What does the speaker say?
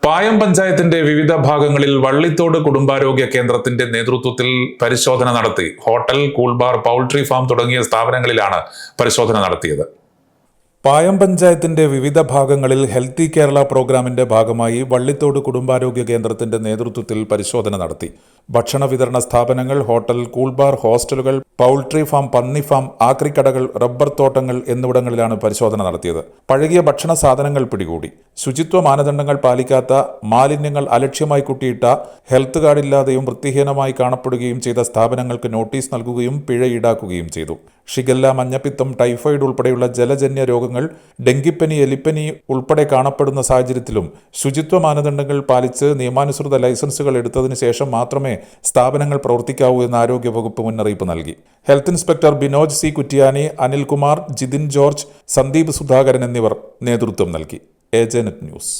പായം പഞ്ചായത്തിന്റെ വിവിധ ഭാഗങ്ങളിൽ വള്ളിത്തോട് കുടുംബാരോഗ്യ കേന്ദ്രത്തിന്റെ നേതൃത്വത്തിൽ പരിശോധന നടത്തി. ഹോട്ടൽ, കൂൾബാർ, പൗൾട്രി ഫാം തുടങ്ങിയ സ്ഥാപനങ്ങളിലാണ് പരിശോധന നടത്തിയത്. പായം പഞ്ചായത്തിന്റെ വിവിധ ഭാഗങ്ങളിൽ ഹെൽത്തി കേരള പ്രോഗ്രാമിന്റെ ഭാഗമായി വള്ളിത്തോട് കുടുംബാരോഗ്യ കേന്ദ്രത്തിന്റെ നേതൃത്വത്തിൽ പരിശോധന നടത്തി. ഭക്ഷണ വിതരണ സ്ഥാപനങ്ങൾ, ഹോട്ടൽ, കൂൾബാർ, ഹോസ്റ്റലുകൾ, പൗൾട്രി ഫാം, പന്നി ഫാം, ആക്രിക്കടകൾ, റബ്ബർ തോട്ടങ്ങൾ എന്നിവിടങ്ങളിലാണ് പരിശോധന നടത്തിയത്. പഴകിയ ഭക്ഷണ സാധനങ്ങൾ പിടികൂടി. ശുചിത്വ മാനദണ്ഡങ്ങൾ പാലിക്കാത്ത, മാലിന്യങ്ങൾ അലക്ഷ്യമായി കുട്ടിയിട്ട, ഹെൽത്ത് കാർഡില്ലാതെയും വൃത്തിഹീനമായി കാണപ്പെടുകയും ചെയ്ത സ്ഥാപനങ്ങൾക്ക് നോട്ടീസ് നൽകുകയും പിഴ ഈടാക്കുകയും ചെയ്തു. ഷിഗല്ല, മഞ്ഞപ്പിത്തം, ടൈഫോയിഡ് ഉൾപ്പെടെയുള്ള ജലജന്യ രോഗങ്ങൾ, ഡെങ്കിപ്പനി, എലിപ്പനി ഉൾപ്പെടെ കാണപ്പെടുന്ന സാഹചര്യത്തിലും ശുചിത്വ മാനദണ്ഡങ്ങൾ പാലിച്ച് നിയമാനുസൃത ലൈസൻസുകൾ എടുത്തതിനു ശേഷം മാത്രമേ സ്ഥാപനങ്ങൾ പ്രവർത്തിക്കാവൂ എന്ന് ആരോഗ്യവകുപ്പ് മുന്നറിയിപ്പ് നൽകി. Health inspector Binoj C Kuttiyani, Anilkumar, Jithin George, Sandeep Sudhakaran എന്നിവർ നേതൃത്വം നൽകി. Agent news.